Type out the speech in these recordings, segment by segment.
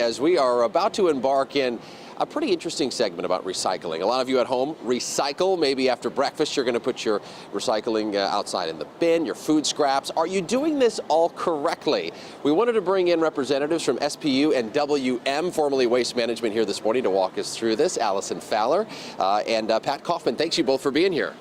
As we are about to embark in a pretty interesting segment about recycling. A lot of you at home recycle. Maybe after breakfast you're going to put your recycling outside in the bin, your food scraps. Are you doing this all correctly? We wanted to bring in representatives from SPU and WM, formerly Waste Management, here this morning to walk us through this. Allison Fowler and Pat Kaufman, thanks you both for being here.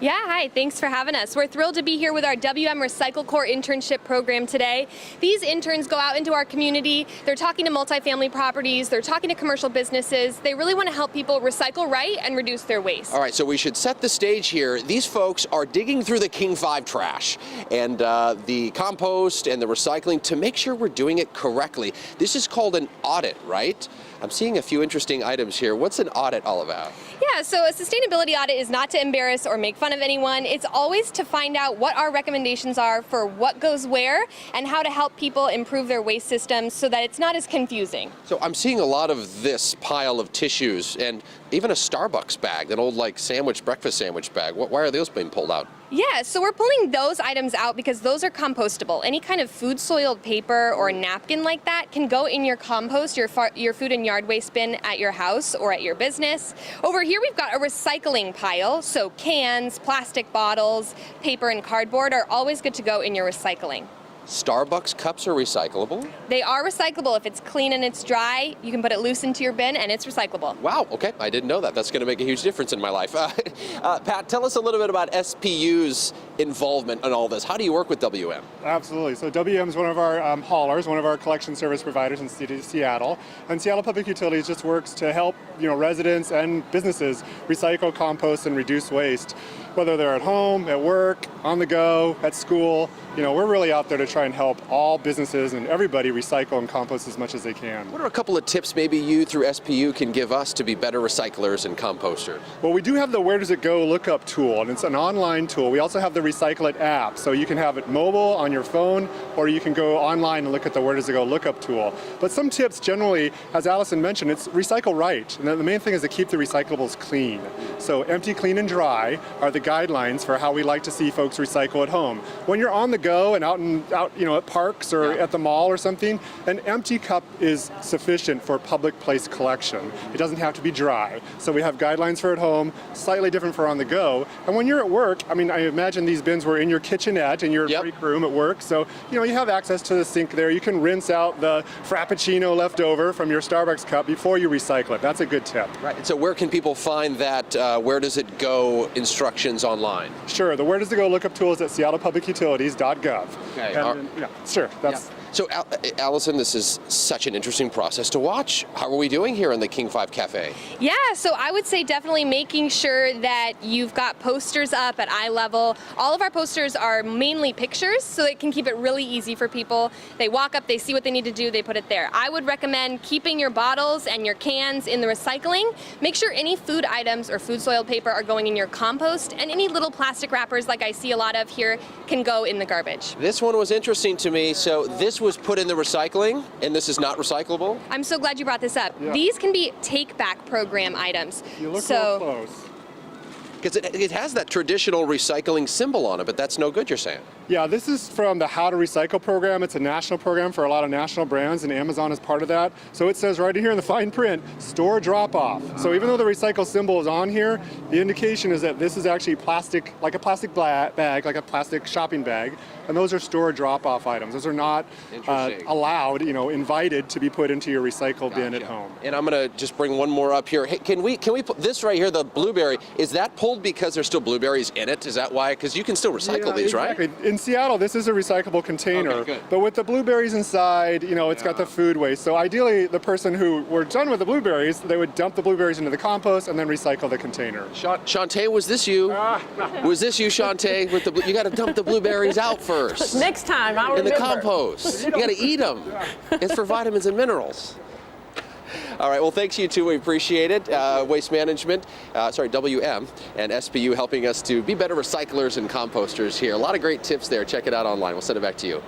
Yeah, hi, thanks for having us. We're thrilled to be here with our WM Recycle Corps internship program today. These interns go out into our community, they're talking to multifamily properties, they're talking to commercial businesses. They really want to help people recycle right and reduce their waste. All right, so we should set the stage here. These folks are digging through the King 5 trash and the compost and the recycling to make sure we're doing it correctly. This is called an audit, right? I'm seeing a few interesting items here. What's an audit all about? Yeah, so a sustainability audit is not to embarrass or make fun of anyone. It's always to find out what our recommendations are for what goes where and how to help people improve their waste systems so that it's not as confusing. So I'm seeing a lot of this pile of tissues and even a Starbucks bag, an old breakfast sandwich bag. Why are those being pulled out? Yeah, so we're pulling those items out because those are compostable. Any kind of food soiled paper or napkin like that can go in your compost, your food and yard waste bin at your house or at your business. Over here we've got a recycling pile, so cans, plastic bottles, paper and cardboard are always good to go in your recycling. Starbucks cups are recyclable? They are recyclable. If it's clean and it's dry, you can put it loose into your bin and it's recyclable. Wow, okay, I didn't know that. That's going to make a huge difference in my life. Pat, tell us a little bit about SPU's involvement in all this. How do you work with WM? Absolutely. So WM is one of our haulers, one of our collection service providers in the city of Seattle. And Seattle Public Utilities just works to help residents and businesses recycle, compost, and reduce waste. Whether they're at home, at work, on the go, at school, we're really out there to try and help all businesses and everybody recycle and compost as much as they can. What are a couple of tips maybe you through SPU can give us to be better recyclers and composters? Well, we do have the Where Does It Go lookup tool, and it's an online tool. We also have the Recycle It app, so you can have it mobile on your phone, or you can go online and look at the Where Does It Go lookup tool. But some tips generally, as Allison mentioned, it's recycle right. And the main thing is to keep the recyclables clean. So empty, clean, and dry are the guidelines for how we like to see folks recycle at home. When you're on the go and out at parks or at the mall or something, an empty cup is sufficient for public place collection. It doesn't have to be dry. So we have guidelines for at home, slightly different for on the go. And when you're at work, I imagine these bins were in your kitchenette, in your break room at work. So, you have access to the sink there. You can rinse out the Frappuccino left over from your Starbucks cup before you recycle it. That's a good tip. Right. And so where can people find that Where Does It Go instructions online? Sure. The Where Does It Go lookup tool is at seattlepublicutilities.gov. Okay. And, sure. That's. So, Allison, this is such an interesting process to watch. How are we doing here in the King 5 Cafe? Yeah, so I would say definitely making sure that you've got posters up at eye level. All of our posters are mainly pictures, so it can keep it really easy for people. They walk up, they see what they need to do, they put it there. I would recommend keeping your bottles and your cans in the recycling. Make sure any food items or food soiled paper are going in your compost, and any little plastic wrappers like I see a lot of here can go in the garbage. This one was interesting to me. So this was put in the recycling, and this is not recyclable? I'm so glad you brought this up. Yeah. These can be take-back program items. You look real close. Because it has that traditional recycling symbol on it, but that's no good, you're saying? Yeah, this is from the How to Recycle program. It's a national program for a lot of national brands, and Amazon is part of that. So it says right here in the fine print, store drop-off. So even though the recycle symbol is on here, the indication is that this is actually plastic, like a plastic bag, like a plastic shopping bag, and those are store drop-off items. Those are not allowed, invited to be put into your recycle bin at home. And I'm going to just bring one more up here. Hey, can we put this right here, the blueberry, is that pulled because there's still blueberries in it? Is that why? Because you can still recycle these, exactly. right? In Seattle, this is a recyclable container, okay, but with the blueberries inside, it's got the food waste. So ideally, the person who were done with the blueberries, they would dump the blueberries into the compost and then recycle the container. Shantae, was this you? Was this you, Shantae? You got to dump the blueberries out first. Next time, I'll remember. In the compost. You got to eat them. It's for vitamins and minerals. All right, well, thanks you two. We appreciate it. Waste Management, WM, and SPU helping us to be better recyclers and composters here. A lot of great tips there. Check it out online. We'll send it back to you.